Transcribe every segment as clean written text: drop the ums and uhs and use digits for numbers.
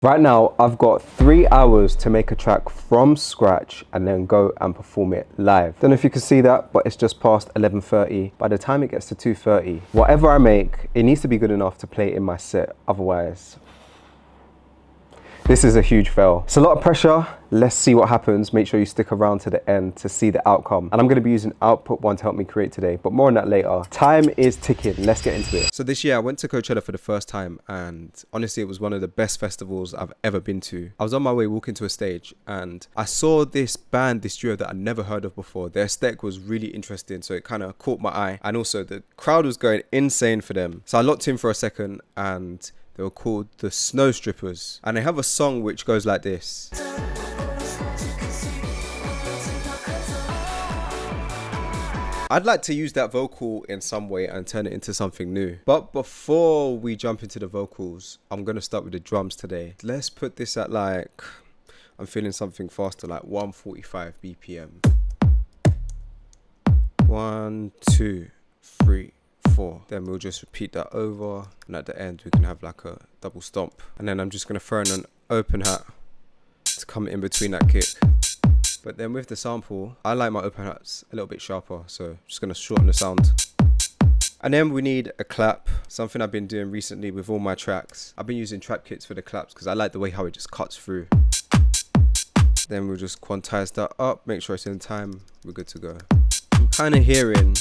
Right now, I've got 3 hours to make a track from scratch and then go and perform it live. Don't know if you can see that, but it's just past 11:30. By the time it gets to 2:30, whatever I make, it needs to be good enough to play in my set. Otherwise, this is a huge fail. It's a lot of pressure. Let's see what happens. Make sure you stick around to the end to see the outcome. And I'm going to be using Output One to help me create today, but more on that later. Time is ticking. Let's get into it. So this year I went to Coachella for the first time, and honestly, it was one of the best festivals I've ever been to. I was on my way walking to a stage and I saw this band, this duo that I'd never heard of before. Their aesthetic was really interesting, so it kind of caught my eye. And also the crowd was going insane for them. So I locked in for a second, and they were called the Snow Strippers. And they have a song which goes like this. I'd like to use that vocal in some way and turn it into something new. But before we jump into the vocals, I'm going to start with the drums today. Let's put this at like, I'm feeling something faster, like 145 BPM. 1, 2, 3, 4. Then we'll just repeat that over. And at the end, we can have like a double stomp. And then I'm just going to throw in an open hat to come in between that kick. But then with the sample, I like my open hats a little bit sharper, so I'm just going to shorten the sound. And then we need a clap, something I've been doing recently with all my tracks. I've been using trap kits for the claps because I like the way how it just cuts through. Then we'll just quantize that up, make sure it's in time, we're good to go. I'm kind of hearing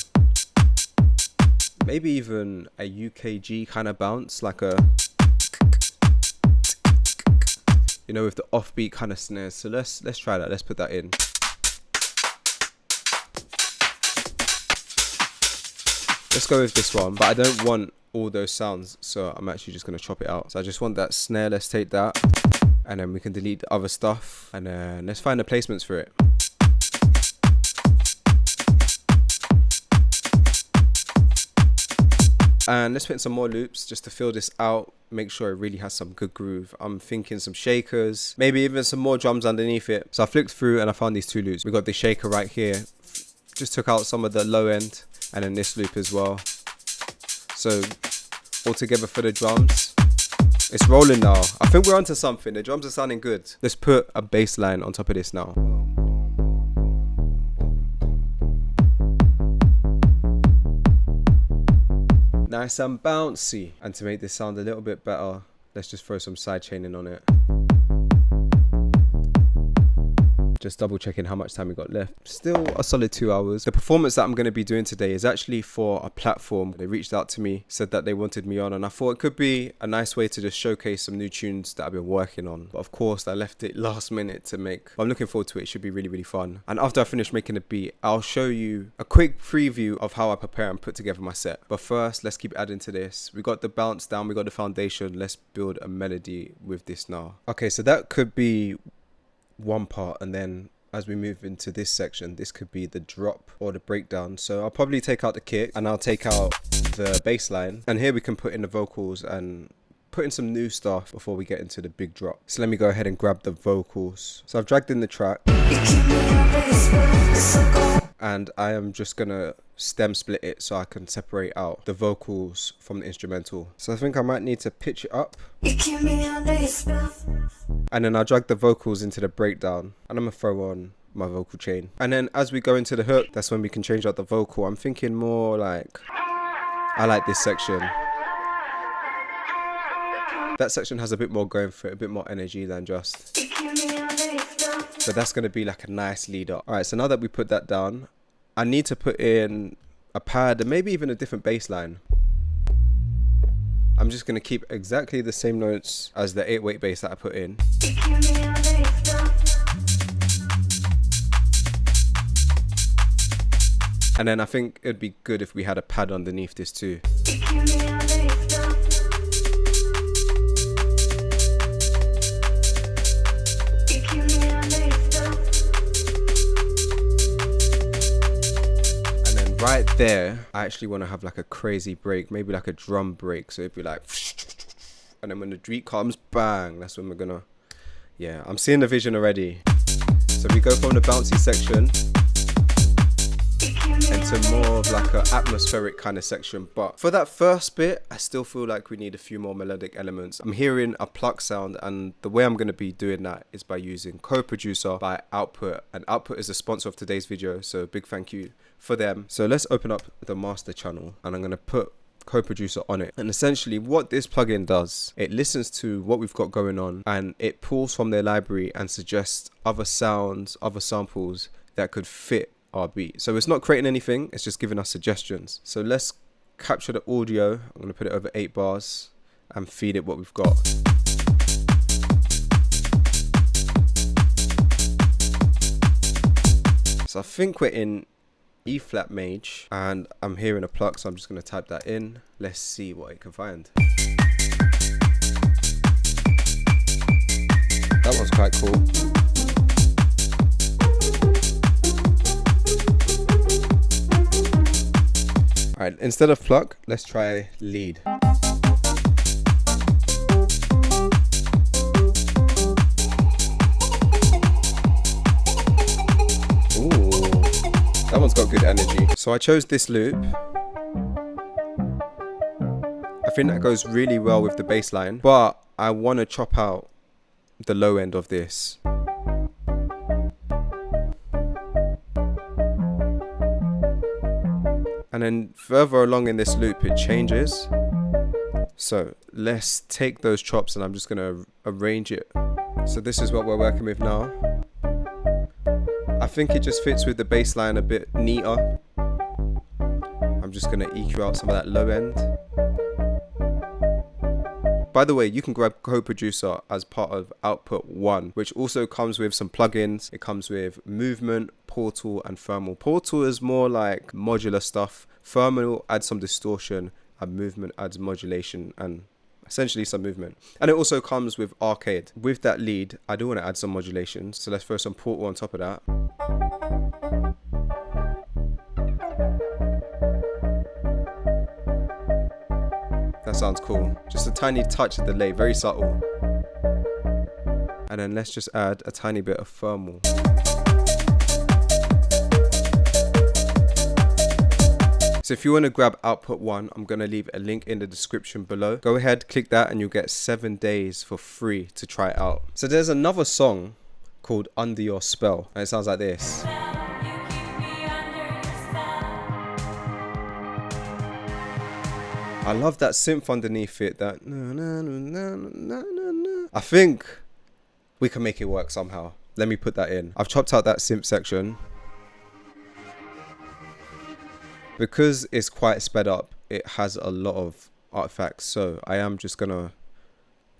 maybe even a UKG kind of bounce, like a, you know, with the offbeat kind of snares. So let's try that. Let's put that in. Let's go with this one, but I don't want all those sounds, so I'm actually just going to chop it out. So I just want that snare. Let's take that, and then we can delete the other stuff, and then let's find the placements for it. And let's put in some more loops just to fill this out. Make sure it really has some good groove. I'm thinking some shakers, maybe even some more drums underneath it. So I flicked through and I found these 2 loops. We got the shaker right here. Just took out some of the low end, and then this loop as well. So all together for the drums. It's rolling now. I think we're onto something. The drums are sounding good. Let's put a bass line on top of this now. Nice and bouncy. And to make this sound a little bit better, let's just throw some side chaining on it. Just double checking how much time we got left. Still a solid 2 hours. The performance that I'm going to be doing today is actually for a platform. They reached out to me, said that they wanted me on, and I thought it could be a nice way to just showcase some new tunes that I've been working on. But of course, I left it last minute to make. But I'm looking forward to it. It should be really, really fun. And after I finish making the beat, I'll show you a quick preview of how I prepare and put together my set. But first, let's keep adding to this. We got the bounce down, we got the foundation. Let's build a melody with this now. Okay, so that could be one part, and then as we move into this section, this could be the drop or the breakdown. So I'll probably take out the kick and I'll take out the bass line, and here we can put in the vocals and put in some new stuff before we get into the big drop. So let me go ahead and grab the vocals. So I've dragged in the track, and I am just gonna stem split it so I can separate out the vocals from the instrumental. So I think I might need to pitch it up, and then I'll drag the vocals into the breakdown, and I'm gonna throw on my vocal chain. And then as we go into the hook, that's when we can change out the vocal. I'm thinking more like, I like this section. That section has a bit more going for it, a bit more energy than just. So that's going to be like a nice lead up. Alright, so now that we put that down, I need to put in a pad and maybe even a different bass line. I'm just going to keep exactly the same notes as the 8-weight bass that I put in. And then I think it'd be good if we had a pad underneath this too. Right there, I actually want to have like a crazy break, maybe like a drum break. So it'd be like, and then when the beat comes, bang, that's when we're gonna, yeah, I'm seeing the vision already. So we go from the bouncy section into more of like an atmospheric kind of section. But for that first bit, I still feel like we need a few more melodic elements. I'm hearing a pluck sound, and the way I'm going to be doing that is by using Co-Producer by Output, and Output is a sponsor of today's video, so big thank you for them. So let's open up the master channel, and I'm going to put Co-Producer on it. And essentially what this plugin does, it listens to what we've got going on, and it pulls from their library and suggests other sounds, other samples that could fit our beat. So it's not creating anything, it's just giving us suggestions. So let's capture the audio. I'm going to put it over 8 bars and feed it what we've got. So I think we're in E flat major, and I'm hearing a pluck, so I'm just going to type that in. Let's see what it can find. That one's quite cool. Alright, instead of pluck, let's try lead. That one's got good energy. So I chose this loop. I think that goes really well with the bass line, but I want to chop out the low end of this. And then further along in this loop, it changes. So let's take those chops, and I'm just going to arrange it. So this is what we're working with now. I think it just fits with the bass line a bit neater. I'm just going to EQ out some of that low end. By the way, you can grab Co-Producer as part of Output 1, which also comes with some plugins. It comes with Movement, Portal, and Thermal. Portal is more like modular stuff. Thermal adds some distortion, and Movement adds modulation and essentially some movement. And it also comes with Arcade. With that lead, I do want to add some modulation, so let's throw some Portal on top of that. That sounds cool. Just a tiny touch of delay, very subtle. And then let's just add a tiny bit of thermal. So if you want to grab Output 1, I'm going to leave a link in the description below. Go ahead, click that, and you'll get 7 days for free to try it out. So there's another song called Under Your Spell, and it sounds like this. I love that synth underneath it, that na, na, na, na, na, na. I think we can make it work somehow. Let me put that in. I've chopped out that synth section. Because it's quite sped up, it has a lot of artifacts, so I am just gonna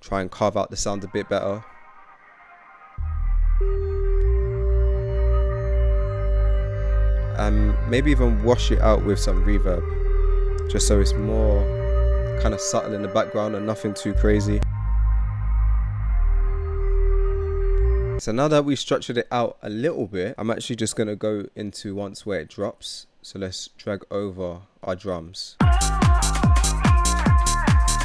try and carve out the sound a bit better. And maybe even wash it out with some reverb, just so it's more kind of subtle in the background and nothing too crazy. So now that we structured it out a little bit, I'm actually just gonna go into once where it drops. So let's drag over our drums.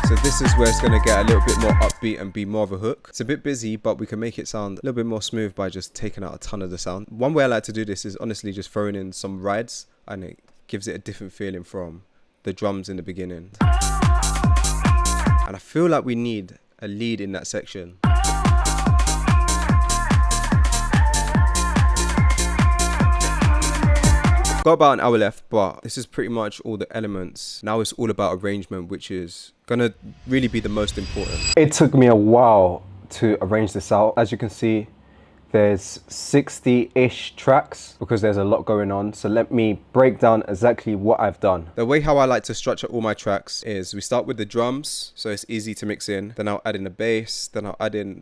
So this is where it's going to get a little bit more upbeat and be more of a hook. It's a bit busy, but we can make it sound a little bit more smooth by just taking out a ton of the sound. One way I like to do this is honestly just throwing in some rides, and it gives it a different feeling from the drums in the beginning. And I feel like we need a lead in that section. Got about an hour left, but this is pretty much all the elements. Now it's all about arrangement, which is gonna really be the most important. It took me a while to arrange this out. As you can see, there's 60-ish tracks because there's a lot going on. So let me break down exactly what I've done. The way how I like to structure all my tracks is we start with the drums, so it's easy to mix in. Then I'll add in the bass, then I'll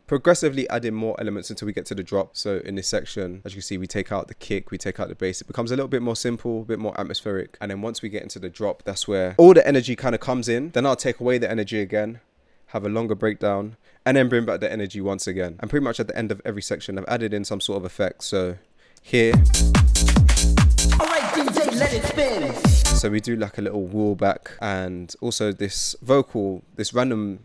progressively add in more elements until we get to the drop. So in this section, as you can see, we take out the kick, we take out the bass. It becomes a little bit more simple, a bit more atmospheric. And then once we get into the drop, that's where all the energy kind of comes in. Then I'll take away the energy again, have a longer breakdown, and then bring back the energy once again. And pretty much at the end of every section, I've added in some sort of effect. So here. Alright, DJ, let it spin. So we do like a little wall back, and also this vocal, this random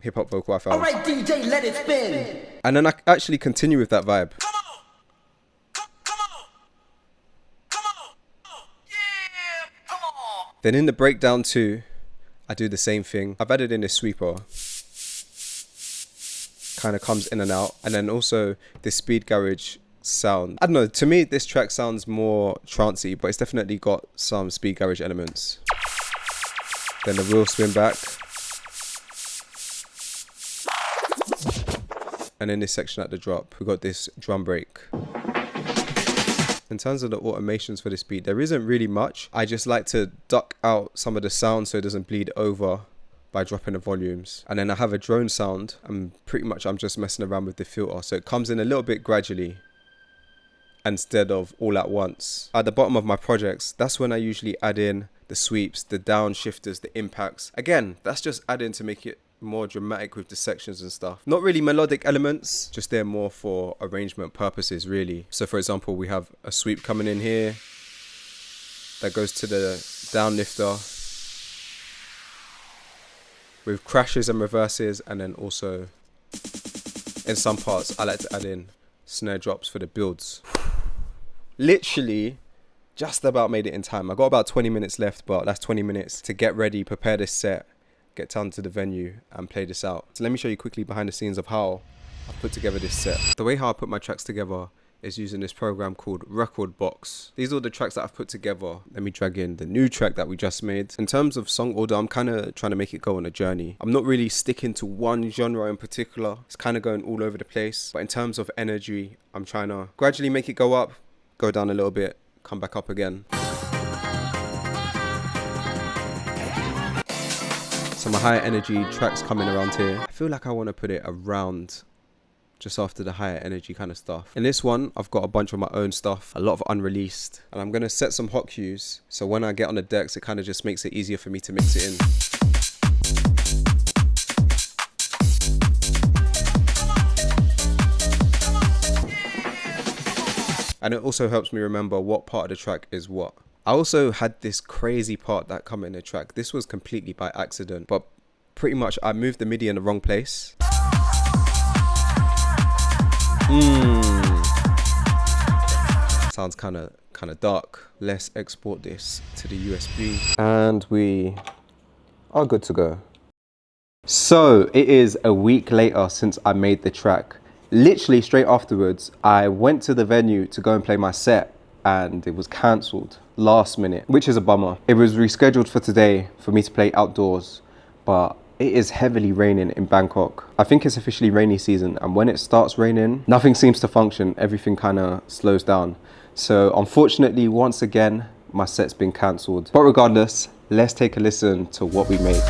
hip hop vocal I found. Alright, DJ, let it spin. And then I actually continue with that vibe. Then in the breakdown 2, I do the same thing. I've added in this sweeper. Kind of comes in and out. And then also this speed garage sound. I don't know, to me this track sounds more trancey, but it's definitely got some speed garage elements. Then the wheel spin back. And in this section at the drop, we've got this drum break. In terms of the automations for this beat, there isn't really much. I just like to duck out some of the sound so it doesn't bleed over by dropping the volumes. And then I have a drone sound, and pretty much I'm just messing around with the filter. So it comes in a little bit gradually instead of all at once. At the bottom of my projects, that's when I usually add in the sweeps, the downshifters, the impacts. Again, that's just adding to make it more dramatic with the sections and stuff. Not really melodic elements, just they're more for arrangement purposes really. So for example, we have a sweep coming in here that goes to the down lifter with crashes and reverses, and then also in some parts I like to add in snare drops for the builds. Literally just about made it in time. I got about 20 minutes left, but that's 20 minutes to get ready, prepare this set, get down to the venue and play this out. So let me show you quickly behind the scenes of how I put together this set. The way how I put my tracks together is using this program called Record Box. These are the tracks that I've put together. Let me drag in the new track that we just made. In terms of song order, I'm kind of trying to make it go on a journey. I'm not really sticking to one genre in particular. It's kind of going all over the place. But in terms of energy, I'm trying to gradually make it go up, go down a little bit, come back up again. So my higher energy tracks coming around here. I feel like I want to put it around just after the higher energy kind of stuff. In this one, I've got a bunch of my own stuff, a lot of unreleased, and I'm going to set some hot cues. So when I get on the decks, it kind of just makes it easier for me to mix it in. And it also helps me remember what part of the track is what. I also had this crazy part that come in the track. This was completely by accident, but pretty much I moved the MIDI in the wrong place. Sounds kind of dark. Let's export this to the USB. And we are good to go. So it is a week later since I made the track. Literally straight afterwards, I went to the venue to go and play my set, and it was cancelled last minute, which is a bummer. It was rescheduled for today for me to play outdoors, but it is heavily raining in Bangkok. I think it's officially rainy season, and when it starts raining, nothing seems to function. Everything kind of slows down. So unfortunately, once again, my set's been cancelled. But regardless, let's take a listen to what we made.